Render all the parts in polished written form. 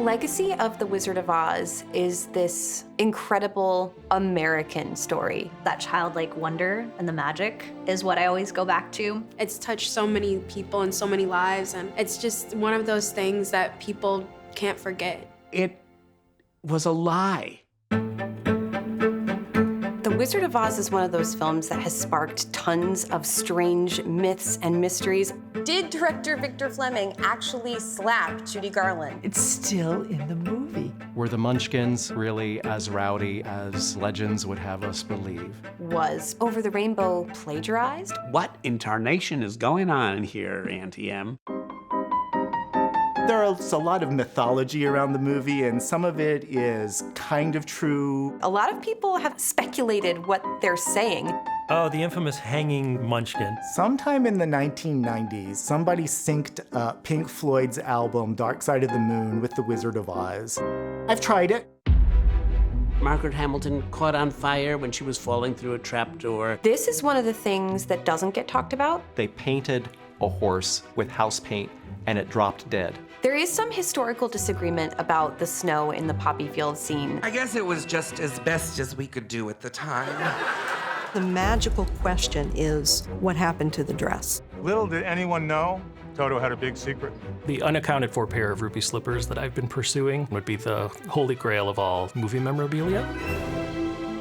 legacy of The Wizard of Oz is this incredible American story. That childlike wonder and the magic is what I always go back to. It's touched so many people and so many lives, and it's just one of those things that people can't forget. It was a lie. The Wizard of Oz is one of those films that has sparked tons of strange myths and mysteries. Did director Victor Fleming actually slap Judy Garland? It's still in the movie. Were the Munchkins really as rowdy as legends would have us believe? Was Over the Rainbow plagiarized? What in tarnation is going on here, Auntie M? There's a lot of mythology around the movie, and some of it is kind of true. A lot of people have speculated what they're saying. Oh, the infamous hanging Munchkin. Sometime in the 1990s, somebody synced up Pink Floyd's album Dark Side of the Moon with The Wizard of Oz. I've tried it. Margaret Hamilton caught on fire when she was falling through a trapdoor. This is one of the things that doesn't get talked about. They painted a horse with house paint and it dropped dead. There is some historical disagreement about the snow in the poppy field scene. I guess it was just as best as we could do at the time. The magical question is, what happened to the dress? Little did anyone know, Toto had a big secret. The unaccounted for pair of ruby slippers that I've been pursuing would be the holy grail of all movie memorabilia.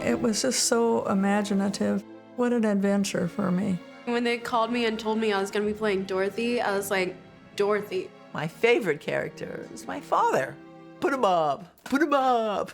It was just so imaginative. What an adventure for me. When they called me and told me I was gonna be playing Dorothy, I was like, Dorothy. My favorite character is my father. Put him up, put him up.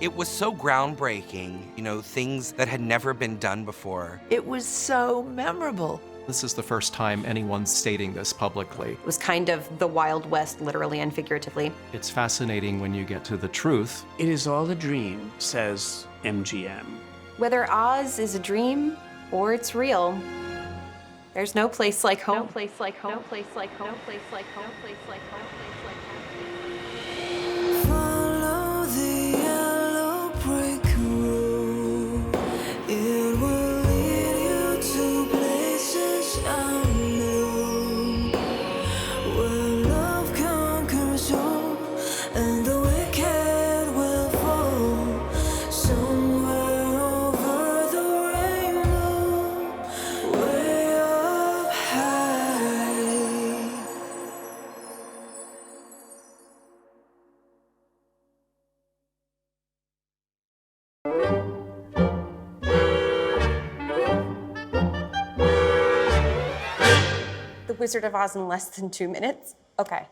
It was so groundbreaking, you know, things that had never been done before. It was so memorable. This is the first time anyone's stating this publicly. It was kind of the Wild West, literally and figuratively. It's fascinating when you get to the truth. It is all a dream, says MGM. Whether Oz is a dream or it's real, there's no place like home. No place like home. No place like home. No place like home. No place like home. Follow the yellow brick road. It will lead you to places unknown, where love conquers all and the wicked will fall. Somewhere over the rainbow, way up high. The Wizard of Oz in less than 2 minutes? Okay.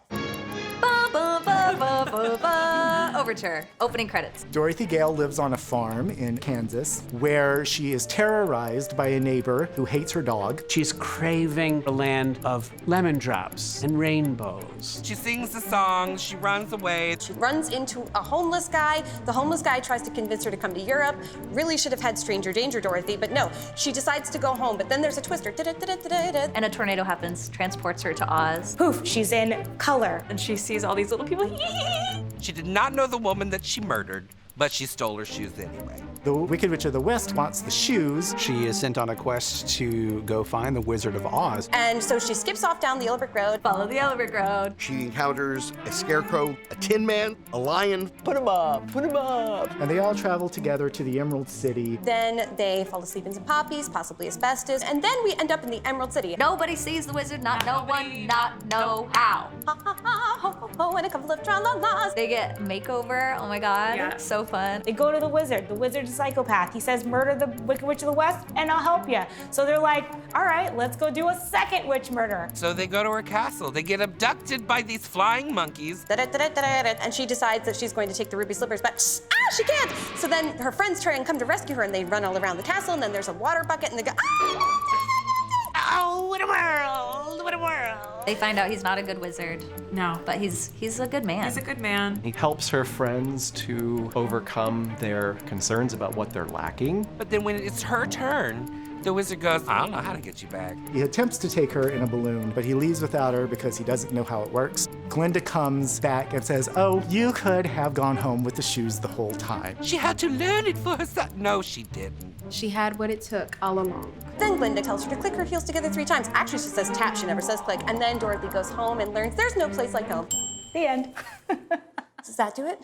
Overture. Opening credits. Dorothy Gale lives on a farm in Kansas where she is terrorized by a neighbor who hates her dog. She's craving a land of lemon drops and rainbows. She sings the song, she runs away. She runs into a homeless guy. The homeless guy tries to convince her to come to Europe. Really should have had stranger danger, Dorothy, but no. She decides to go home, but then there's a twister. And a tornado happens, transports her to Oz. Poof, she's in color. And she sees all these little people. She did not know the woman that she murdered, but she stole her shoes anyway. The Wicked Witch of the West wants the shoes. She is sent on a quest to go find the Wizard of Oz. And so she skips off down the yellow brick road. Follow the yellow brick road. She encounters a scarecrow, a tin man, a lion. Put him up, put him up. And they all travel together to the Emerald City. Then they fall asleep in some poppies, possibly asbestos, and then we end up in the Emerald City. Nobody sees the wizard, not no one, not know how. Ha ha ha, ho ho ho, and a couple of tra-la-las. They get makeover, oh my God, Yeah. so fun. They go to the wizard. The wizard's a psychopath. He says, murder the Wicked Witch of the West, and I'll help you. So they're like, all right, let's go do a second witch murder. So they go to her castle. They get abducted by these flying monkeys. And she decides that she's going to take the ruby slippers, but she can't. So then her friends try and come to rescue her, and they run all around the castle, and then there's a water bucket, and they go, Oh, what a world, what a world. They find out he's not a good wizard. No. But he's a good man. He's a good man. He helps her friends to overcome their concerns about what they're lacking. But then when it's her turn, the wizard goes, I don't know how to get you back. He attempts to take her in a balloon, but he leaves without her because he doesn't know how it works. Glinda comes back and says, oh, you could have gone home with the shoes the whole time. She had to learn it for herself. No, she didn't. She had what it took all along. Then Glinda tells her to click her heels together 3 times. Actually, she says tap, she never says click. And then Dorothy goes home and learns there's no place like home. The end. Does that do it?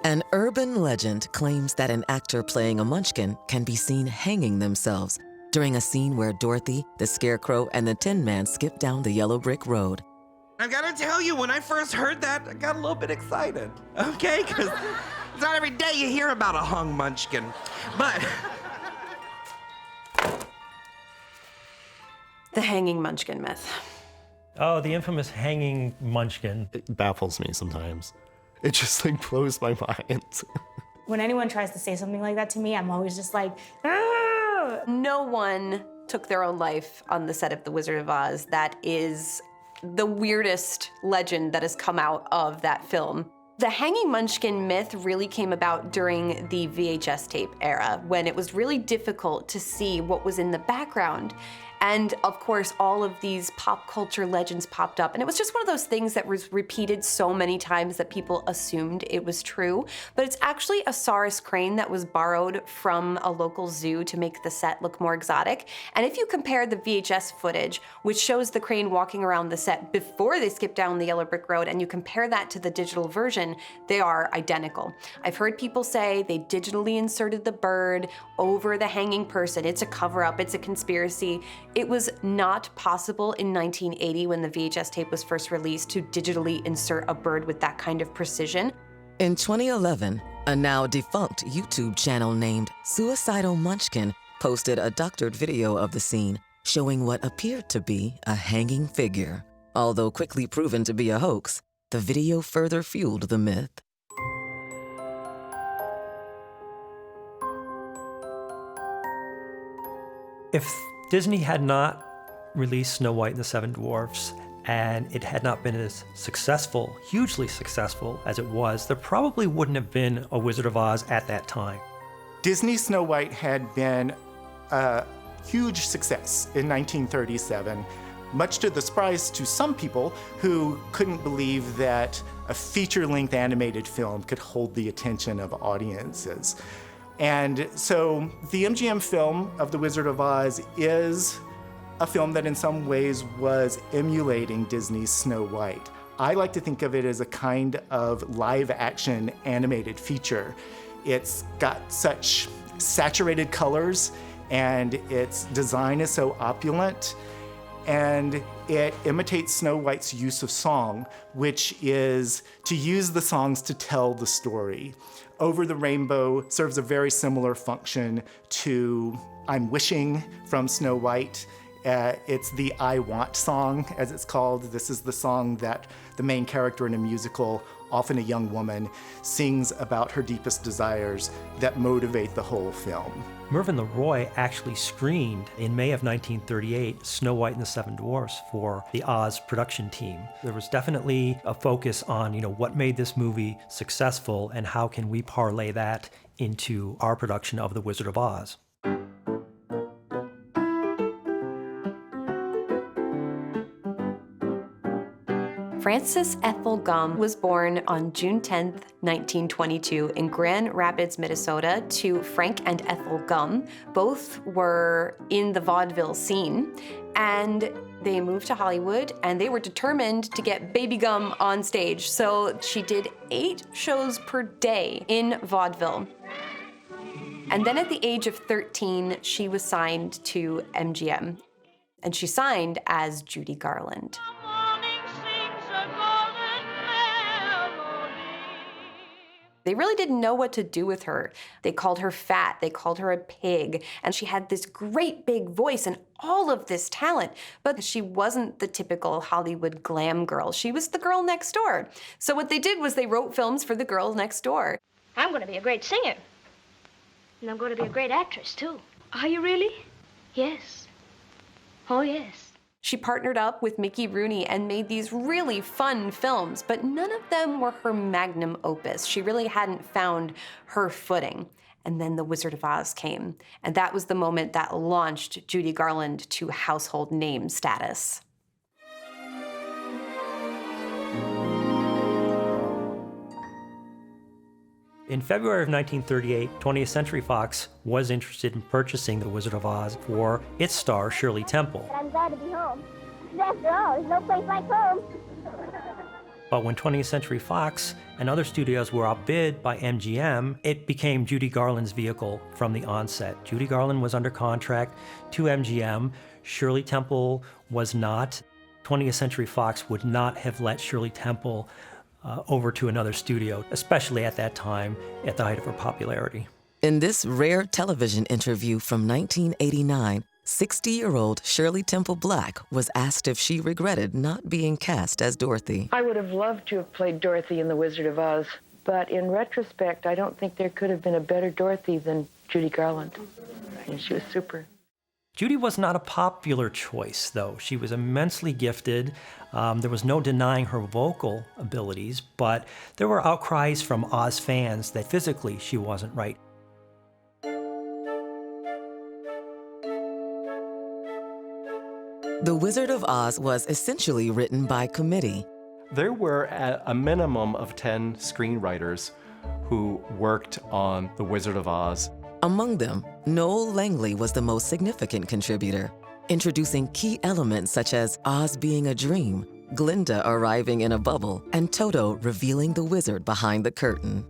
An urban legend claims that an actor playing a Munchkin can be seen hanging themselves during a scene where Dorothy, the Scarecrow, and the Tin Man skip down the yellow brick road. I gotta tell you, when I first heard that, I got a little bit excited, okay? Because it's not every day you hear about a hung Munchkin. But The hanging Munchkin myth. Oh, the infamous hanging Munchkin. It baffles me sometimes. It just like blows my mind. When anyone tries to say something like that to me, I'm always just like, ah! No one took their own life on the set of The Wizard of Oz. That is the weirdest legend that has come out of that film. The hanging Munchkin myth really came about during the VHS tape era, when it was really difficult to see what was in the background. And of course, all of these pop culture legends popped up. And it was just one of those things that was repeated so many times that people assumed it was true. But it's actually a Saurus crane that was borrowed from a local zoo to make the set look more exotic. And if you compare the VHS footage, which shows the crane walking around the set before they skip down the yellow brick road, and you compare that to the digital version, they are identical. I've heard people say they digitally inserted the bird over the hanging person. It's a cover-up, it's a conspiracy. It was not possible in 1980, when the VHS tape was first released, to digitally insert a bird with that kind of precision. In 2011, a now defunct YouTube channel named Suicidal Munchkin posted a doctored video of the scene showing what appeared to be a hanging figure. Although quickly proven to be a hoax, the video further fueled the myth. If Disney had not released Snow White and the Seven Dwarfs, and it had not been as successful, hugely successful as it was, there probably wouldn't have been a Wizard of Oz at that time. Disney's Snow White had been a huge success in 1937, much to the surprise to some people who couldn't believe that a feature-length animated film could hold the attention of audiences. And so the MGM film of The Wizard of Oz is a film that in some ways was emulating Disney's Snow White. I like to think of it as a kind of live-action animated feature. It's got such saturated colors, and its design is so opulent, and it imitates Snow White's use of song, which is to use the songs to tell the story. Over the Rainbow serves a very similar function to I'm Wishing from Snow White. It's the I Want song, as it's called. This is the song that the main character in a musical, often a young woman, sings about her deepest desires that motivate the whole film. Mervyn LeRoy actually screened in May of 1938 Snow White and the Seven Dwarfs for the Oz production team. There was definitely a focus on, what made this movie successful and how can we parlay that into our production of The Wizard of Oz. Frances Ethel Gum was born on June 10th, 1922 in Grand Rapids, Minnesota, to Frank and Ethel Gum. Both were in the vaudeville scene, and they moved to Hollywood, and they were determined to get Baby Gum on stage. So she did 8 shows per day in vaudeville. And then at the age of 13, she was signed to MGM, and she signed as Judy Garland. They really didn't know what to do with her. They called her fat, they called her a pig, and she had this great big voice and all of this talent, but she wasn't the typical Hollywood glam girl. She was the girl next door. So what they did was they wrote films for the girl next door. I'm going to be a great singer. And I'm going to be a great actress, too. Are you really? Yes. Oh, yes. She partnered up with Mickey Rooney and made these really fun films, but none of them were her magnum opus. She really hadn't found her footing. And then The Wizard of Oz came, and that was the moment that launched Judy Garland to household name status. In February of 1938, 20th Century Fox was interested in purchasing The Wizard of Oz for its star, Shirley Temple. But I'm glad to be home. After all, there's no place like home. But when 20th Century Fox and other studios were outbid by MGM, it became Judy Garland's vehicle from the onset. Judy Garland was under contract to MGM. Shirley Temple was not. 20th Century Fox would not have let Shirley Temple over to another studio, especially at that time, at the height of her popularity. In this rare television interview from 1989, 60-year-old Shirley Temple Black was asked if she regretted not being cast as Dorothy. I would have loved to have played Dorothy in The Wizard of Oz, but in retrospect, I don't think there could have been a better Dorothy than Judy Garland. And she was super. Judy was not a popular choice, though. She was immensely gifted. There was no denying her vocal abilities, but there were outcries from Oz fans that physically she wasn't right. The Wizard of Oz was essentially written by committee. There were a minimum of 10 screenwriters who worked on The Wizard of Oz. Among them, Noel Langley was the most significant contributor, introducing key elements such as Oz being a dream, Glinda arriving in a bubble, and Toto revealing the wizard behind the curtain.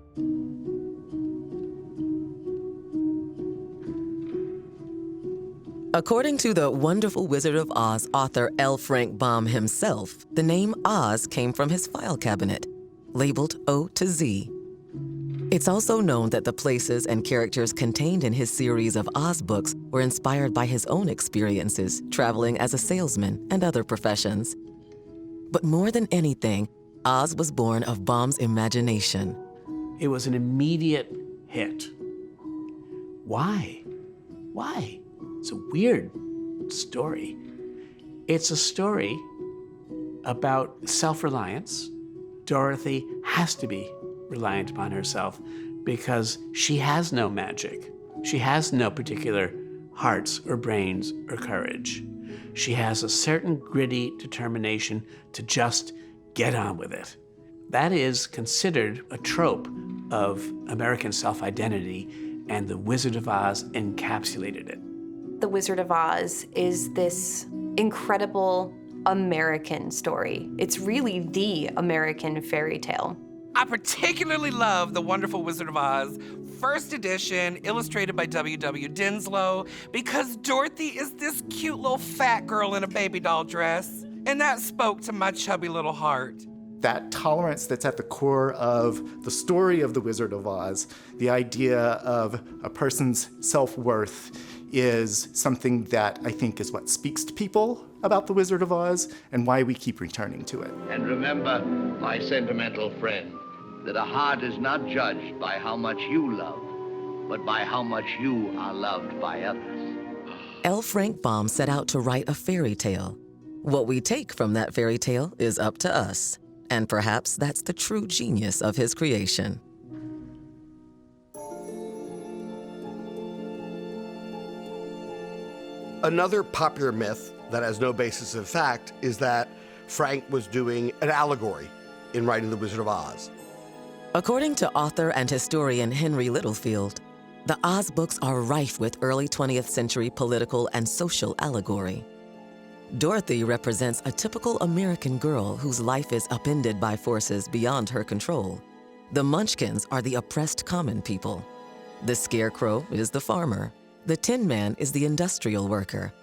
According to the Wonderful Wizard of Oz author L. Frank Baum himself, the name Oz came from his file cabinet, labeled O to Z. It's also known that the places and characters contained in his series of Oz books were inspired by his own experiences traveling as a salesman and other professions. But more than anything, Oz was born of Baum's imagination. It was an immediate hit. Why? Why? It's a weird story. It's a story about self-reliance. Dorothy has to be reliant upon herself because she has no magic. She has no particular hearts or brains or courage. She has a certain gritty determination to just get on with it. That is considered a trope of American self-identity, and The Wizard of Oz encapsulated it. The Wizard of Oz is this incredible American story. It's really the American fairy tale. I particularly love The Wonderful Wizard of Oz, first edition, illustrated by W.W. Dinslow, because Dorothy is this cute little fat girl in a baby doll dress, and that spoke to my chubby little heart. That tolerance that's at the core of the story of The Wizard of Oz, the idea of a person's self-worth, is something that I think is what speaks to people about The Wizard of Oz and why we keep returning to it. And remember, my sentimental friend, that a heart is not judged by how much you love, but by how much you are loved by others. L. Frank Baum set out to write a fairy tale. What we take from that fairy tale is up to us, and perhaps that's the true genius of his creation. Another popular myth that has no basis in fact is that Frank was doing an allegory in writing The Wizard of Oz. According to author and historian Henry Littlefield, the Oz books are rife with early 20th century political and social allegory. Dorothy represents a typical American girl whose life is upended by forces beyond her control. The Munchkins are the oppressed common people. The Scarecrow is the farmer. The Tin Man is the industrial worker.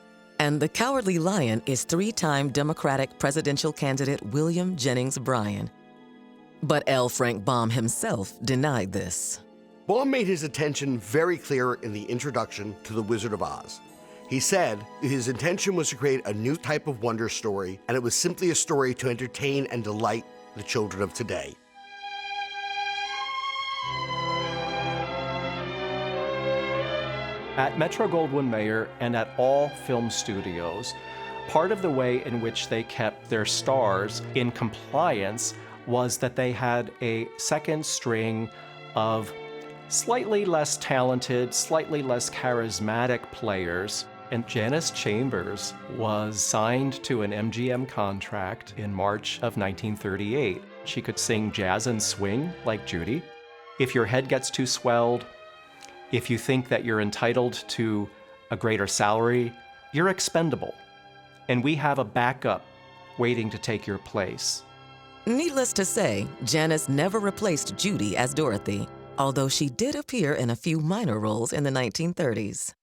And the Cowardly Lion is three-time Democratic presidential candidate William Jennings Bryan. But L. Frank Baum himself denied this. Baum made his intention very clear in the introduction to The Wizard of Oz. He said his intention was to create a new type of wonder story, and it was simply a story to entertain and delight the children of today. At Metro-Goldwyn-Mayer and at all film studios, part of the way in which they kept their stars in compliance was that they had a second string of slightly less talented, slightly less charismatic players. And Janice Chambers was signed to an MGM contract in March of 1938. She could sing jazz and swing like Judy. If your head gets too swelled, if you think that you're entitled to a greater salary, you're expendable. And we have a backup waiting to take your place. Needless to say, Janice never replaced Judy as Dorothy, although she did appear in a few minor roles in the 1930s.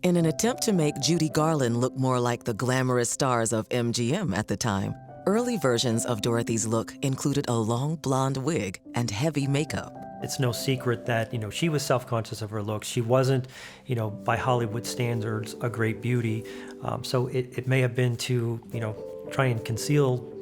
In an attempt to make Judy Garland look more like the glamorous stars of MGM at the time, early versions of Dorothy's look included a long blonde wig and heavy makeup. It's no secret that, she was self-conscious of her looks. She wasn't, by Hollywood standards, a great beauty. So it may have been to, try and conceal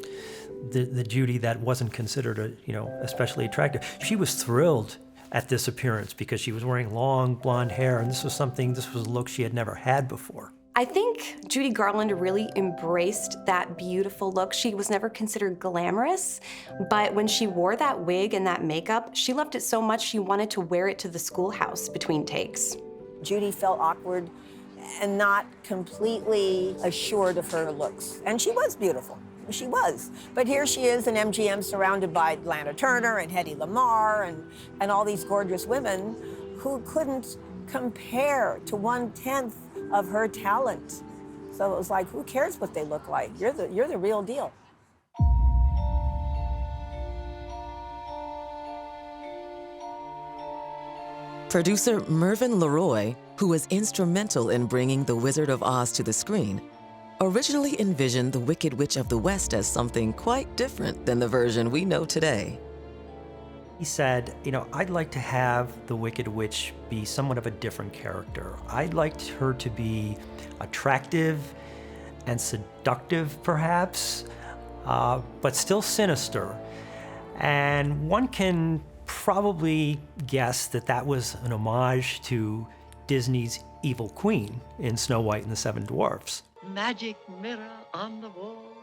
the Judy that wasn't considered, especially attractive. She was thrilled at this appearance because she was wearing long blonde hair, and this was a look she had never had before. I think Judy Garland really embraced that beautiful look. She was never considered glamorous, but when she wore that wig and that makeup, she loved it so much she wanted to wear it to the schoolhouse between takes. Judy felt awkward and not completely assured of her looks. And she was beautiful. She was. But here she is in MGM surrounded by Lana Turner and Hedy Lamarr and all these gorgeous women who couldn't compare to 1/10 of her talent. So it was like, who cares what they look like? You're the real deal. Producer Mervyn LeRoy, who was instrumental in bringing The Wizard of Oz to the screen, originally envisioned the Wicked Witch of the West as something quite different than the version we know today. He said, I'd like to have the Wicked Witch be somewhat of a different character. I'd like her to be attractive and seductive, perhaps, but still sinister. And one can probably guess that was an homage to Disney's Evil Queen in Snow White and the Seven Dwarfs. Magic mirror on the wall,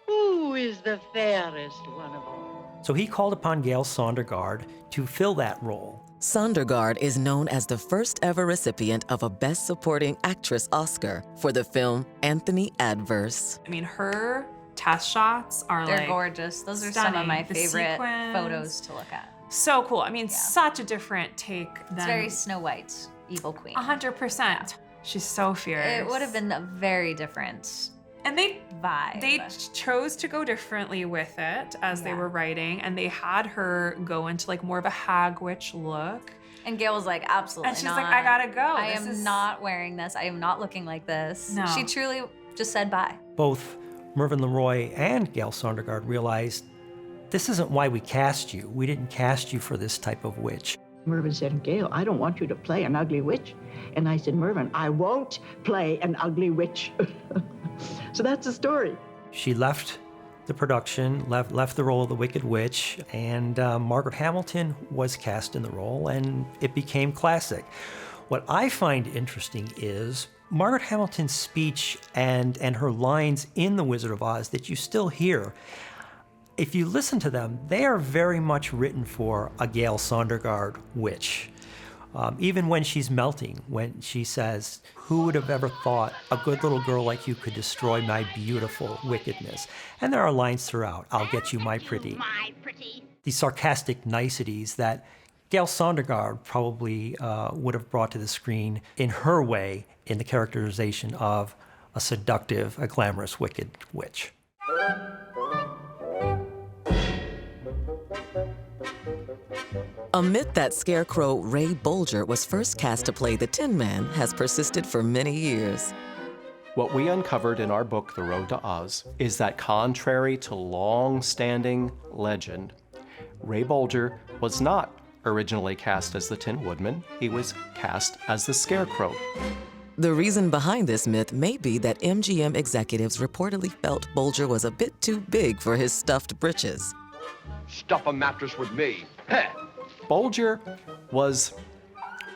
who is the fairest one of all? So he called upon Gail Sondergaard to fill that role. Sondergaard is known as the first ever recipient of a Best Supporting Actress Oscar for the film Anthony Adverse. I mean, her test shots are They're gorgeous. Those are some of my favorite photos to look at. So cool. I mean, such a different take than... It's very Snow White, Evil Queen. 100%. She's so fierce. It would have been a very different and vibe. They chose to go differently with it as they were writing, and they had her go into like more of a hag witch look. And Gail was like, absolutely not. And she's like, I gotta go. I am not wearing this. I am not looking like this. No. She truly just said bye. Both Mervyn LeRoy and Gail Sondergaard realized this isn't why we cast you. We didn't cast you for this type of witch. Mervyn said, Gail, I don't want you to play an ugly witch. And I said, Mervyn, I won't play an ugly witch. So that's the story. She left the production, left the role of the Wicked Witch, and Margaret Hamilton was cast in the role, and it became classic. What I find interesting is Margaret Hamilton's speech and her lines in The Wizard of Oz that you still hear. If you listen to them, they are very much written for a Gail Sondergaard witch. Even when she's melting, when she says, who would have ever thought a good little girl like you could destroy my beautiful wickedness? And there are lines throughout, I'll get you, my pretty. These sarcastic niceties that Gail Sondergaard probably would have brought to the screen in her way in the characterization of a seductive, a glamorous, wicked witch. A myth that Scarecrow Ray Bolger was first cast to play the Tin Man has persisted for many years. What we uncovered in our book, The Road to Oz, is that contrary to long-standing legend, Ray Bolger was not originally cast as the Tin Woodman. He was cast as the Scarecrow. The reason behind this myth may be that MGM executives reportedly felt Bolger was a bit too big for his stuffed britches. Stuff a mattress with me. Heh. Bolger was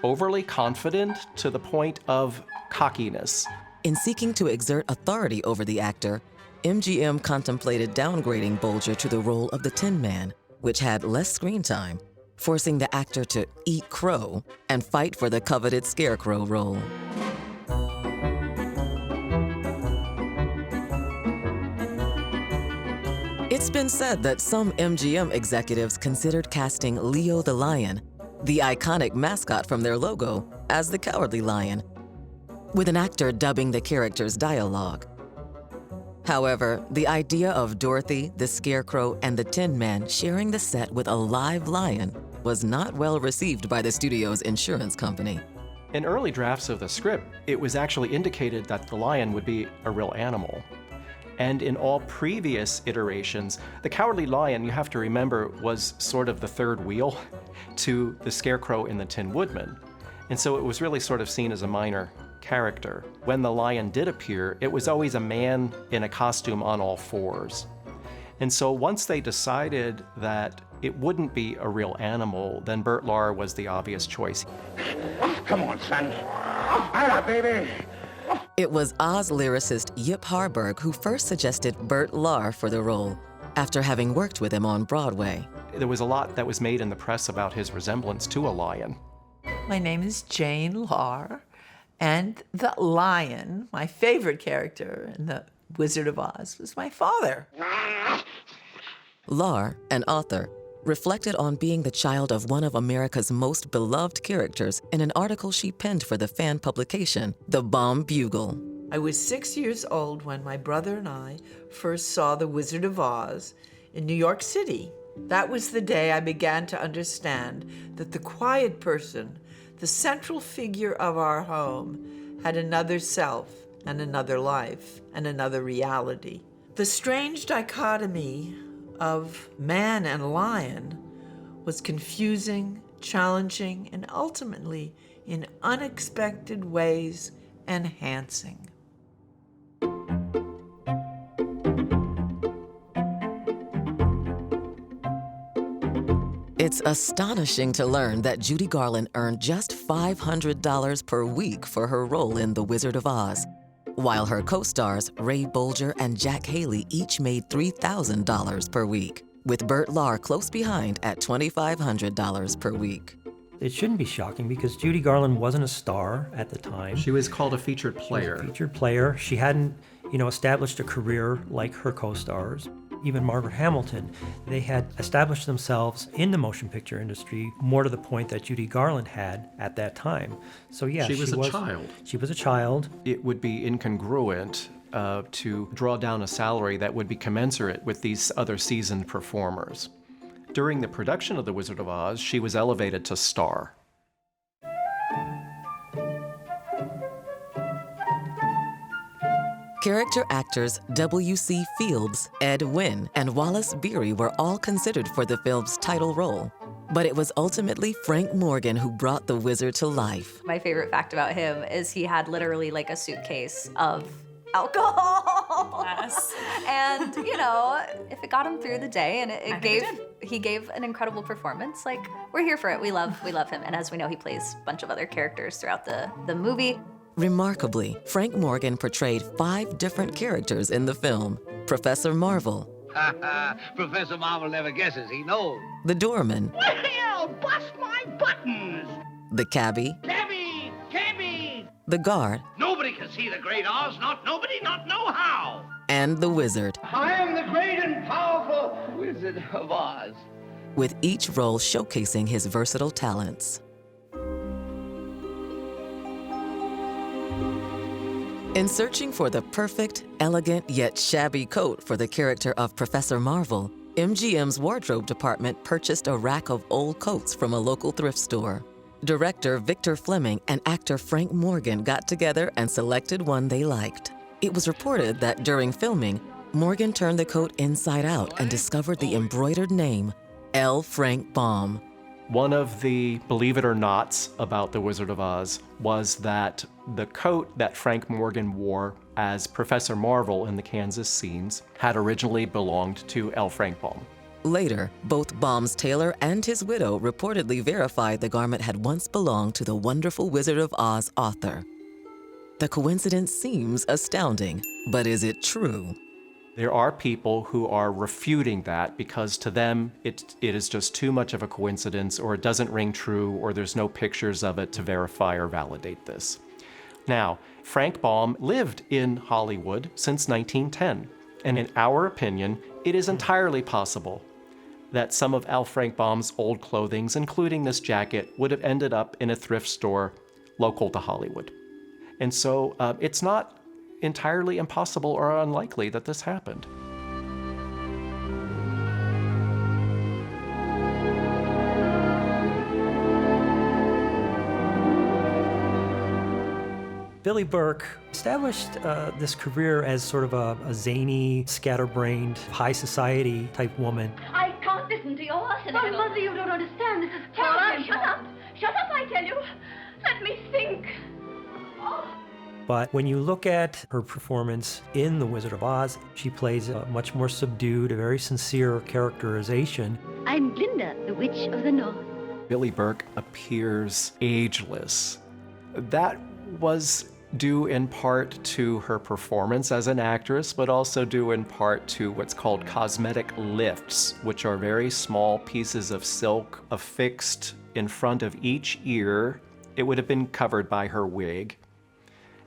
overly confident to the point of cockiness. In seeking to exert authority over the actor, MGM contemplated downgrading Bolger to the role of the Tin Man, which had less screen time, forcing the actor to eat crow and fight for the coveted Scarecrow role. It's been said that some MGM executives considered casting Leo the Lion, the iconic mascot from their logo, as the Cowardly Lion, with an actor dubbing the character's dialogue. However, the idea of Dorothy, the Scarecrow, and the Tin Man sharing the set with a live lion was not well received by the studio's insurance company. In early drafts of the script, it was actually indicated that the lion would be a real animal. And in all previous iterations, the Cowardly Lion, you have to remember, was sort of the third wheel to the Scarecrow and the Tin Woodman. And so it was really sort of seen as a minor character. When the lion did appear, it was always a man in a costume on all fours. And so once they decided that it wouldn't be a real animal, then Bert Lahr was the obvious choice. Come on, son. Hiya, baby. It was Oz lyricist Yip Harburg who first suggested Bert Lahr for the role, after having worked with him on Broadway. There was a lot that was made in the press about his resemblance to a lion. My name is Jane Lahr, and the lion, my favorite character in The Wizard of Oz, was my father. Lahr, an author, reflected on being the child of one of America's most beloved characters in an article she penned for the fan publication, The Bomb Bugle. I was 6 years old when my brother and I first saw The Wizard of Oz in New York City. That was the day I began to understand that the quiet person, the central figure of our home, had another self and another life and another reality. The strange dichotomy of man and lion was confusing, challenging, and ultimately, in unexpected ways, enhancing. It's astonishing to learn that Judy Garland earned just $500 per week for her role in The Wizard of Oz, while her co-stars Ray Bolger and Jack Haley each made $3,000 per week, with Bert Lahr close behind at $2,500 per week. It shouldn't be shocking because Judy Garland wasn't a star at the time. She was called a featured player. She hadn't, established a career like her co-stars. Even Margaret Hamilton, they had established themselves in the motion picture industry more to the point that Judy Garland had at that time. So yeah, she was a child. She was a child. It would be incongruent to draw down a salary that would be commensurate with these other seasoned performers. During the production of The Wizard of Oz, she was elevated to star. Character actors W.C. Fields, Ed Wynn, and Wallace Beery were all considered for the film's title role. But it was ultimately Frank Morgan who brought the wizard to life. My favorite fact about him is he had literally like a suitcase of alcohol. Yes. And, if it got him through the day and he gave an incredible performance, like, we're here for it. We love him. And as we know, he plays a bunch of other characters throughout the movie. Remarkably, Frank Morgan portrayed 5 different characters in the film. Professor Marvel. Professor Marvel never guesses, he knows. The doorman. Well, bust my buttons! The cabbie. Cabby! The guard. Nobody can see the great Oz, not know how. And the wizard. I am the great and powerful Wizard of Oz. With each role showcasing his versatile talents. In searching for the perfect, elegant, yet shabby coat for the character of Professor Marvel, MGM's wardrobe department purchased a rack of old coats from a local thrift store. Director Victor Fleming and actor Frank Morgan got together and selected one they liked. It was reported that during filming, Morgan turned the coat inside out and discovered the embroidered name, L. Frank Baum. One of the believe it or nots about The Wizard of Oz was that the coat that Frank Morgan wore as Professor Marvel in the Kansas scenes had originally belonged to L. Frank Baum. Later, both Baum's tailor and his widow reportedly verified the garment had once belonged to the wonderful Wizard of Oz author. The coincidence seems astounding, but is it true? There are people who are refuting that because to them it is just too much of a coincidence, or it doesn't ring true, or there's no pictures of it to verify or validate this. Now, Frank Baum lived in Hollywood since 1910, and in our opinion, it is entirely possible that some of Al Frank-Baum's old clothings, including this jacket, would have ended up in a thrift store local to Hollywood. And so it's not entirely impossible or unlikely that this happened. Billie Burke established this career as sort of a zany, scatterbrained, high society type woman. I can't listen to your arsenal. Oh, Mother, you don't understand. This is terrible. Shut up. Shut up, I tell you. Let me think. Oh. But when you look at her performance in The Wizard of Oz, she plays a much more subdued, a very sincere characterization. I'm Glinda, the Witch of the North. Billie Burke appears ageless. That was due in part to her performance as an actress, but also due in part to what's called cosmetic lifts, which are very small pieces of silk affixed in front of each ear. It would have been covered by her wig,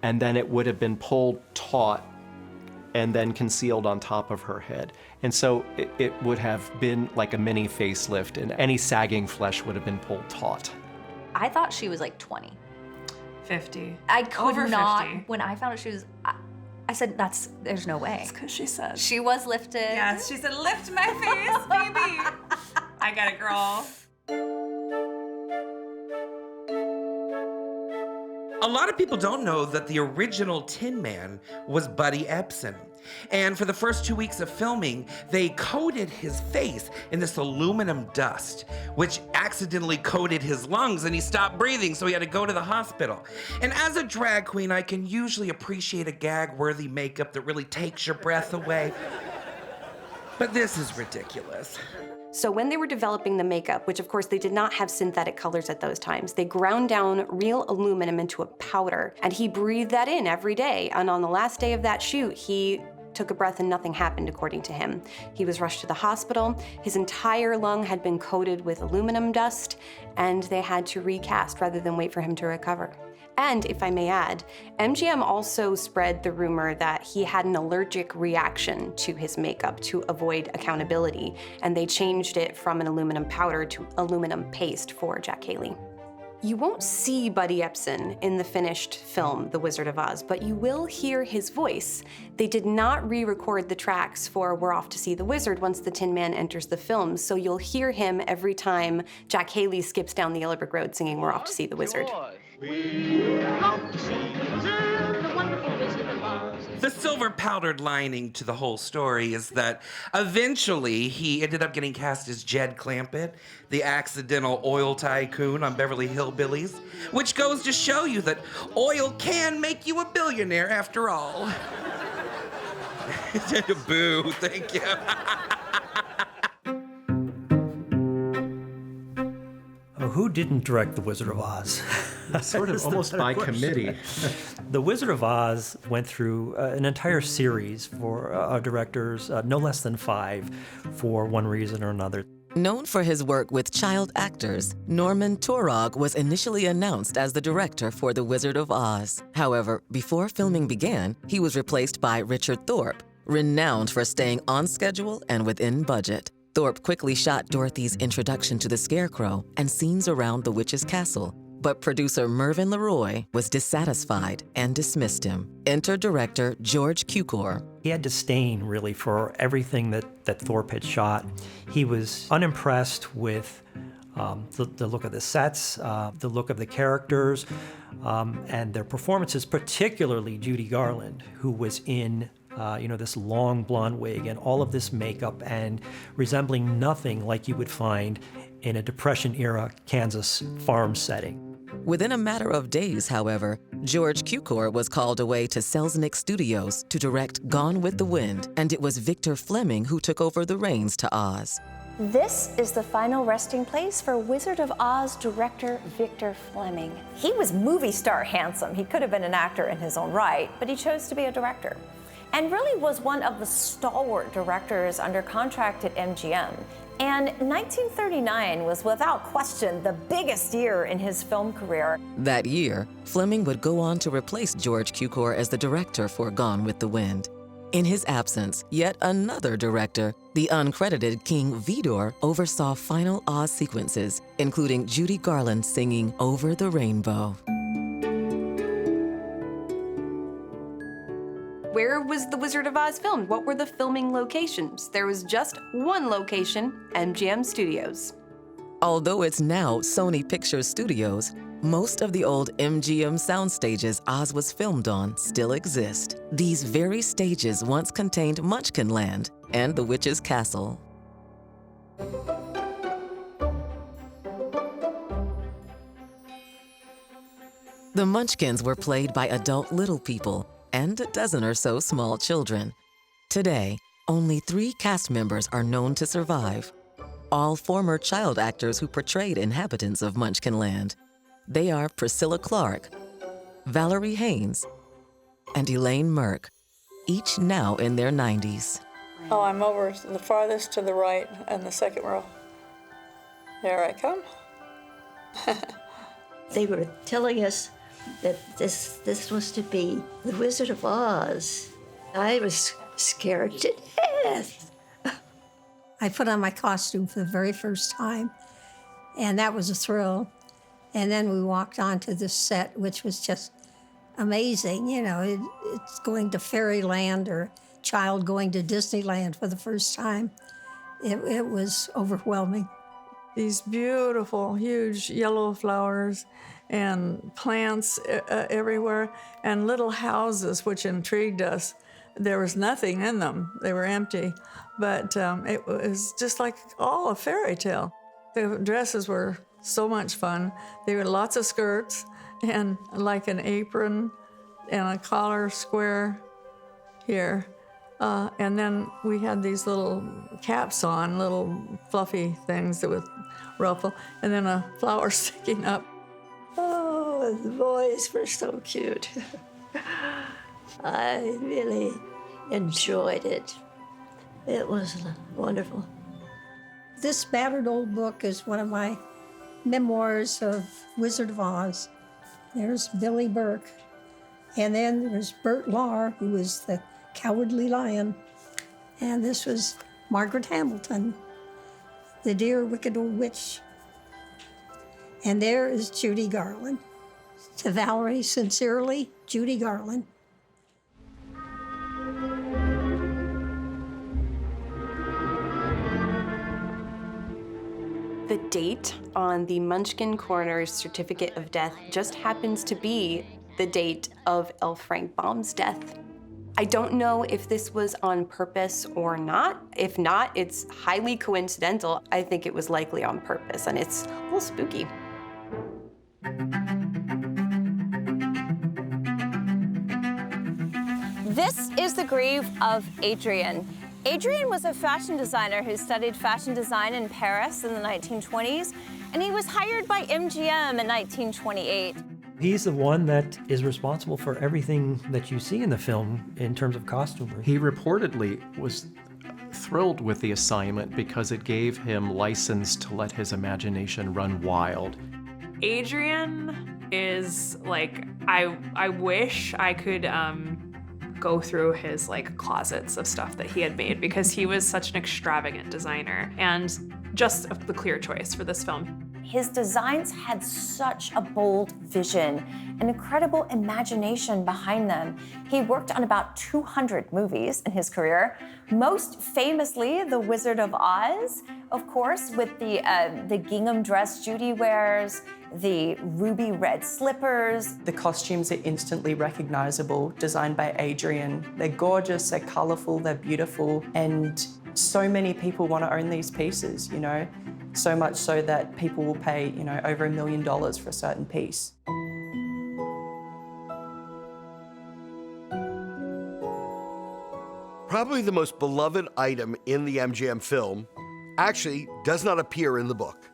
and then it would have been pulled taut and then concealed on top of her head. And so it would have been like a mini facelift, and any sagging flesh would have been pulled taut. I thought she was like 20. 50. I could Over not. 50. When I found out she was, I said, there's no way. It's because she said. She was lifted. Yes, she said, lift my face, baby. I got it, girl. A lot of people don't know that the original Tin Man was Buddy Ebsen. And for the first 2 weeks of filming, they coated his face in this aluminum dust, which accidentally coated his lungs and he stopped breathing, so he had to go to the hospital. And as a drag queen, I can usually appreciate a gag-worthy makeup that really takes your breath away. But this is ridiculous. So when they were developing the makeup, which of course they did not have synthetic colors at those times, they ground down real aluminum into a powder, and he breathed that in every day. And on the last day of that shoot, he took a breath and nothing happened, according to him. He was rushed to the hospital. His entire lung had been coated with aluminum dust, and they had to recast rather than wait for him to recover. And if I may add, MGM also spread the rumor that he had an allergic reaction to his makeup to avoid accountability, and they changed it from an aluminum powder to aluminum paste for Jack Haley. You won't see Buddy Ebsen in the finished film, The Wizard of Oz, but you will hear his voice. They did not re-record the tracks for We're Off to See the Wizard once the Tin Man enters the film, so you'll hear him every time Jack Haley skips down the Yellow Brick Road singing We're Off to See the Wizard. The silver powdered lining to the whole story is that eventually he ended up getting cast as Jed Clampett, the accidental oil tycoon on Beverly Hillbillies, which goes to show you that oil can make you a billionaire after all. Boo, thank you. Who didn't direct The Wizard of Oz? Sort of almost by committee. The Wizard of Oz went through an entire series for directors, no less than 5, for one reason or another. Known for his work with child actors, Norman Taurog was initially announced as the director for The Wizard of Oz. However, before filming began, he was replaced by Richard Thorpe, renowned for staying on schedule and within budget. Thorpe quickly shot Dorothy's introduction to the Scarecrow and scenes around the witch's castle. But producer Mervyn LeRoy was dissatisfied and dismissed him. Enter director George Cukor. He had disdain, really, for everything that Thorpe had shot. He was unimpressed with the look of the sets, the look of the characters, and their performances, particularly Judy Garland, who was in this long blonde wig and all of this makeup and resembling nothing like you would find in a Depression-era Kansas farm setting. Within a matter of days, however, George Cukor was called away to Selznick Studios to direct Gone with the Wind, and it was Victor Fleming who took over the reins to Oz. This is the final resting place for Wizard of Oz director Victor Fleming. He was movie star handsome. He could have been an actor in his own right, but he chose to be a director. And really was one of the stalwart directors under contract at MGM. And 1939 was without question the biggest year in his film career. That year, Fleming would go on to replace George Cukor as the director for Gone with the Wind. In his absence, yet another director, the uncredited King Vidor, oversaw final Oz sequences, including Judy Garland singing Over the Rainbow. Where was The Wizard of Oz filmed? What were the filming locations? There was just one location, MGM Studios. Although it's now Sony Pictures Studios, most of the old MGM sound stages Oz was filmed on still exist. These very stages once contained Munchkin Land and the Witch's Castle. The Munchkins were played by adult little people and a dozen or so small children. Today, only 3 cast members are known to survive, all former child actors who portrayed inhabitants of Munchkin Land. They are Priscilla Clark, Valerie Haynes, and Elaine Merck, each now in their 90s. Oh, I'm over the farthest to the right in the second row. There I come. They were telling us that this was to be the Wizard of Oz. I was scared to death. I put on my costume for the very first time, and that was a thrill. And then we walked onto this set, which was just amazing. You know, it's going to fairyland or a child going to Disneyland for the first time. It was overwhelming. These beautiful, huge yellow flowers and plants everywhere and little houses, which intrigued us. There was nothing in them. They were empty, but it was just like all a fairy tale. The dresses were so much fun. There were lots of skirts and like an apron and a collar square here. And then we had these little caps on, little fluffy things that would ruffle, and then a flower sticking up. Oh, the boys were so cute. I really enjoyed it. It was wonderful. This battered old book is one of my memoirs of Wizard of Oz. There's Billy Burke. And then there's Bert Lahr, who was the Cowardly Lion. And this was Margaret Hamilton, the dear wicked old witch. And there is Judy Garland. To Valerie, sincerely, Judy Garland. The date on the Munchkin coroner's certificate of death just happens to be the date of L. Frank Baum's death. I don't know if this was on purpose or not. If not, it's highly coincidental. I think it was likely on purpose, and it's a little spooky. This is the grave of Adrian. Adrian was a fashion designer who studied fashion design in Paris in the 1920s, and he was hired by MGM in 1928. He's the one that is responsible for everything that you see in the film in terms of costumery. He reportedly was thrilled with the assignment because it gave him license to let his imagination run wild. Adrian is like, I wish I could go through his like closets of stuff that he had made, because he was such an extravagant designer and just the clear choice for this film. His designs had such a bold vision, an incredible imagination behind them. He worked on about 200 movies in his career, most famously The Wizard of Oz, of course, with the gingham dress Judy wears, the ruby red slippers. The costumes are instantly recognizable, designed by Adrian. They're gorgeous, they're colorful, they're beautiful, and so many people want to own these pieces, you know? So much so that people will pay, you know, over $1 million for a certain piece. Probably the most beloved item in the MGM film actually does not appear in the book: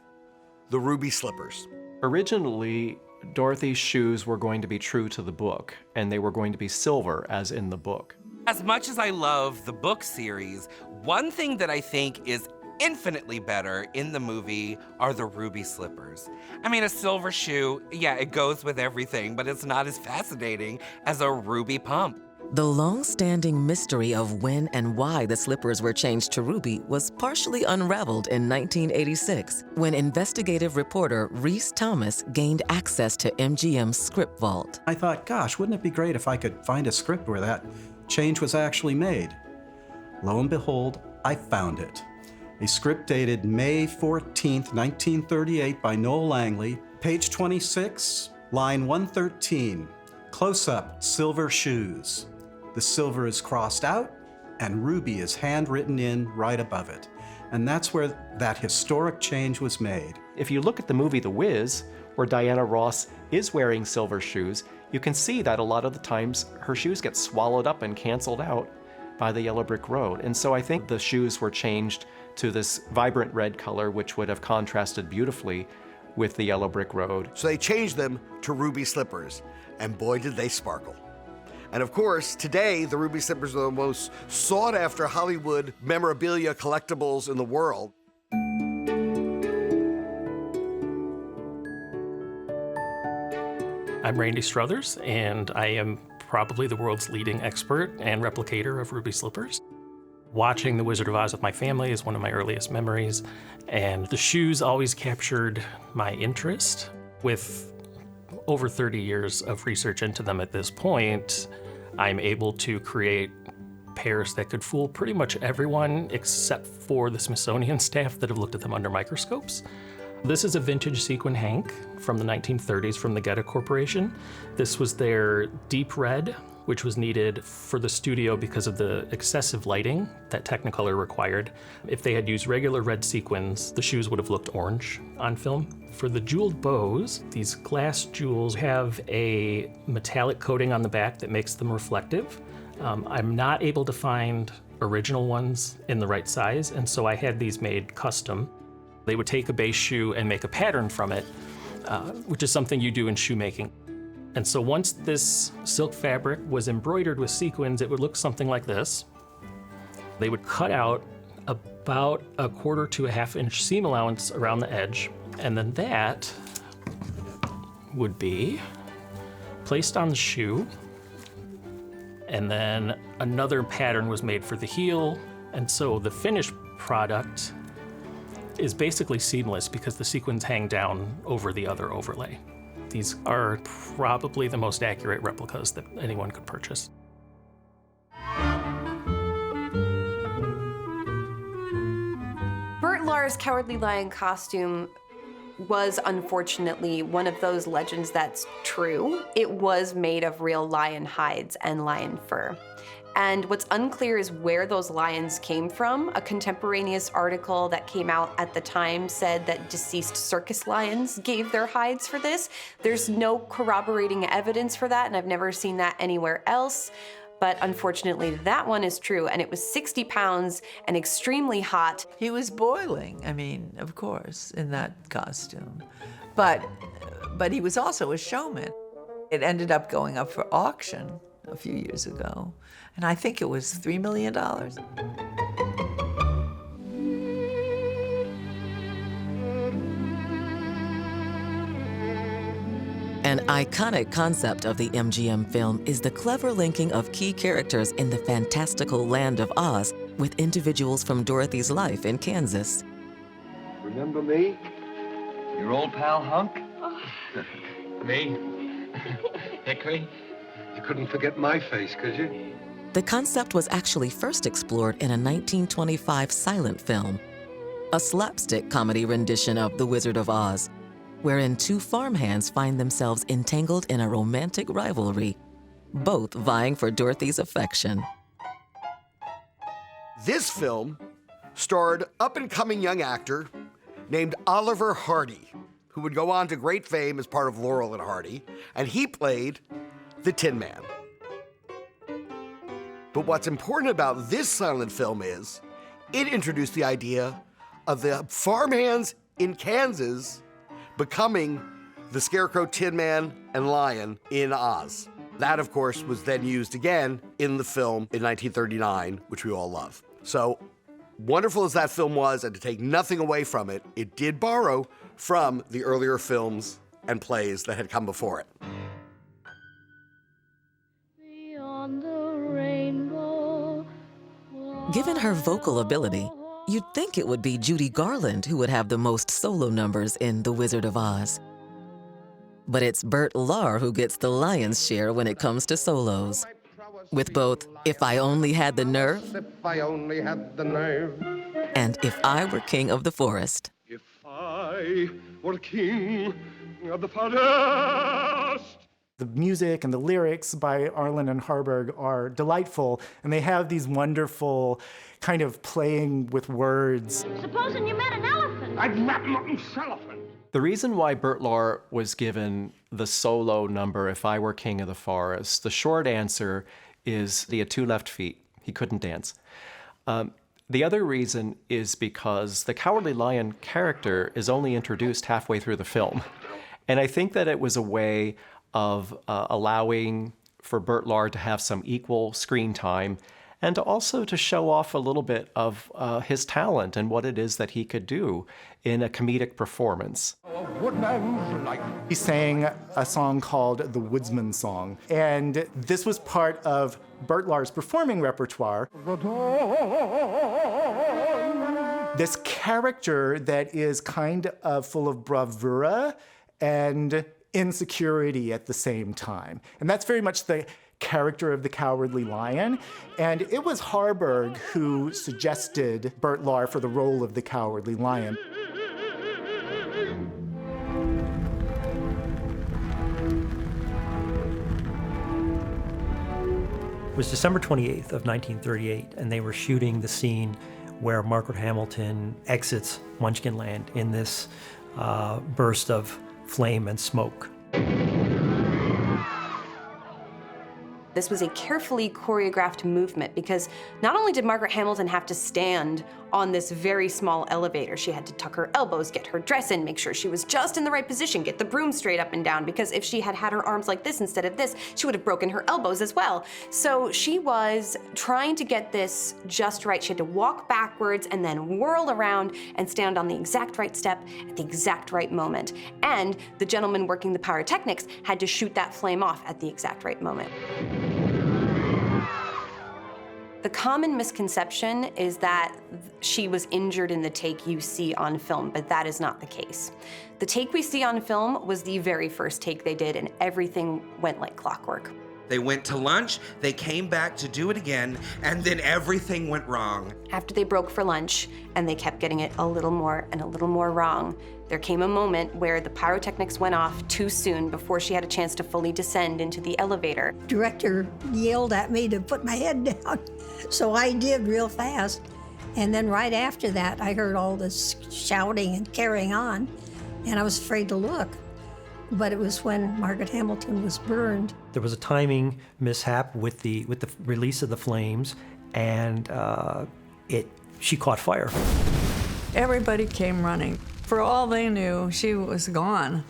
the ruby slippers. Originally, Dorothy's shoes were going to be true to the book, and they were going to be silver, as in the book. As much as I love the book series, one thing that I think is infinitely better in the movie are the ruby slippers. I mean, a silver shoe, yeah, it goes with everything, but it's not as fascinating as a ruby pump. The long-standing mystery of when and why the slippers were changed to ruby was partially unraveled in 1986 when investigative reporter Rhys Thomas gained access to MGM's script vault. I thought, gosh, wouldn't it be great if I could find a script where that change was actually made? Lo and behold, I found it. A script dated May 14th, 1938 by Noel Langley, page 26, line 113. Close-up, silver shoes. The silver is crossed out, and ruby is handwritten in right above it. And that's where that historic change was made. If you look at the movie The Wiz, where Diana Ross is wearing silver shoes, you can see that a lot of the times her shoes get swallowed up and canceled out by the yellow brick road. And so I think the shoes were changed to this vibrant red color, which would have contrasted beautifully with the yellow brick road. So they changed them to ruby slippers, and boy did they sparkle. And of course, today, the ruby slippers are the most sought-after Hollywood memorabilia collectibles in the world. I'm Randy Struthers, and I am probably the world's leading expert and replicator of ruby slippers. Watching The Wizard of Oz with my family is one of my earliest memories, and the shoes always captured my interest. With over 30 years of research into them at this point, I'm able to create pairs that could fool pretty much everyone except for the Smithsonian staff that have looked at them under microscopes. This is a vintage sequin hank from the 1930s from the Geta Corporation. This was their deep red, which was needed for the studio because of the excessive lighting that Technicolor required. If they had used regular red sequins, the shoes would have looked orange on film. For the jeweled bows, these glass jewels have a metallic coating on the back that makes them reflective. I'm not able to find original ones in the right size, and so I had these made custom. They would take a base shoe and make a pattern from it, which is something you do in shoemaking. And so once this silk fabric was embroidered with sequins, it would look something like this. They would cut out about a 1/4 to a 1/2 inch seam allowance around the edge, and then that would be placed on the shoe, and then another pattern was made for the heel, and so the finished product is basically seamless because the sequins hang down over the other overlay. These are probably the most accurate replicas that anyone could purchase. Bert Lahr's Cowardly Lion costume was unfortunately one of those legends that's true. It was made of real lion hides and lion fur. And what's unclear is where those lions came from. A contemporaneous article that came out at the time said that deceased circus lions gave their hides for this. There's no corroborating evidence for that, and I've never seen that anywhere else. But unfortunately, that one is true, and it was 60 pounds and extremely hot. He was boiling, I mean, of course, in that costume. But he was also a showman. It ended up going up for auction a few years ago, and I think it was $3 million. An iconic concept of the MGM film is the clever linking of key characters in the fantastical land of Oz with individuals from Dorothy's life in Kansas. Remember me? Your old pal Hunk? Me? Hickory? You couldn't forget my face, could you? The concept was actually first explored in a 1925 silent film, a slapstick comedy rendition of The Wizard of Oz, wherein two farmhands find themselves entangled in a romantic rivalry, both vying for Dorothy's affection. This film starred up-and-coming young actor named Oliver Hardy, who would go on to great fame as part of Laurel and Hardy, and he played the Tin Man. But what's important about this silent film is it introduced the idea of the farmhands in Kansas becoming the Scarecrow, Tin Man, and Lion in Oz. That, of course, was then used again in the film in 1939, which we all love. So, wonderful as that film was, and to take nothing away from it, it did borrow from the earlier films and plays that had come before it. Beyond the Given her vocal ability, you'd think it would be Judy Garland who would have the most solo numbers in The Wizard of Oz. But it's Bert Lahr who gets the lion's share when it comes to solos. With both If I Only Had the Nerve If I only had the nerve. and If I Were King of the Forest. If I were king of the forest. The music and the lyrics by Arlen and Harburg are delightful, and they have these wonderful kind of playing with words. Supposing you met an elephant. I'd rap an elephant. The reason why Bert Lahr was given the solo number, If I Were King of the Forest, the short answer is he had 2 left feet. He couldn't dance. The other reason is because the Cowardly Lion character is only introduced halfway through the film. And I think that it was a way of allowing for Bert Lahr to have some equal screen time and also to show off a little bit of his talent and what it is that he could do in a comedic performance. He sang a song called The Woodsman's Song, and this was part of Bert Lahr's performing repertoire. This character that is kind of full of bravura and insecurity at the same time. And that's very much the character of the Cowardly Lion. And it was Harburg who suggested Bert Lahr for the role of the Cowardly Lion. It was December 28th of 1938, and they were shooting the scene where Margaret Hamilton exits Munchkin Land in this burst of flame and smoke. This was a carefully choreographed movement because not only did Margaret Hamilton have to stand on this very small elevator, she had to tuck her elbows, get her dress in, make sure she was just in the right position, get the broom straight up and down, because if she had had her arms like this instead of this, she would have broken her elbows as well. So she was trying to get this just right. She had to walk backwards and then whirl around and stand on the exact right step at the exact right moment. And the gentleman working the pyrotechnics had to shoot that flame off at the exact right moment. The common misconception is that she was injured in the take you see on film, but that is not the case. The take we see on film was the very first take they did, and everything went like clockwork. They went to lunch, they came back to do it again, and then everything went wrong. After they broke for lunch, and they kept getting it a little more and a little more wrong, there came a moment where the pyrotechnics went off too soon before she had a chance to fully descend into the elevator. Director yelled at me to put my head down, so I did real fast. And then right after that, I heard all this shouting and carrying on, and I was afraid to look. But it was when Margaret Hamilton was burned. There was a timing mishap with the release of the flames, and she caught fire. Everybody came running. For all they knew, she was gone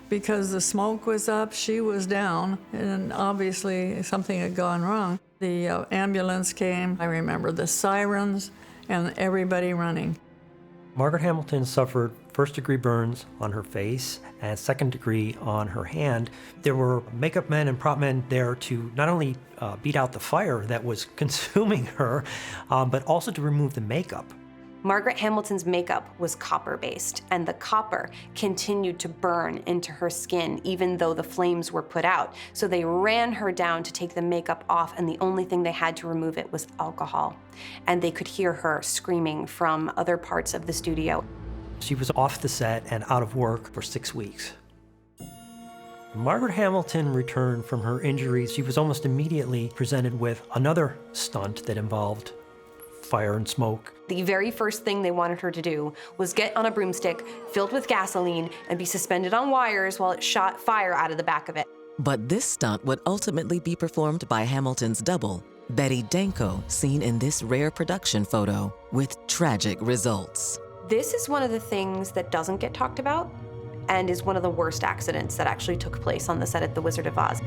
because the smoke was up, she was down, and obviously something had gone wrong. The ambulance came. I remember the sirens and everybody running. Margaret Hamilton suffered first-degree burns on her face and second-degree on her hand. There were makeup men and prop men there to not only beat out the fire that was consuming her, but also to remove the makeup. Margaret Hamilton's makeup was copper-based, and the copper continued to burn into her skin even though the flames were put out. So they ran her down to take the makeup off, and the only thing they had to remove it was alcohol. And they could hear her screaming from other parts of the studio. She was off the set and out of work for 6 weeks. When Margaret Hamilton returned from her injuries, she was almost immediately presented with another stunt that involved fire and smoke. The very first thing they wanted her to do was get on a broomstick filled with gasoline and be suspended on wires while it shot fire out of the back of it. But this stunt would ultimately be performed by Hamilton's double, Betty Danko, seen in this rare production photo, with tragic results. This is one of the things that doesn't get talked about and is one of the worst accidents that actually took place on the set of The Wizard of Oz.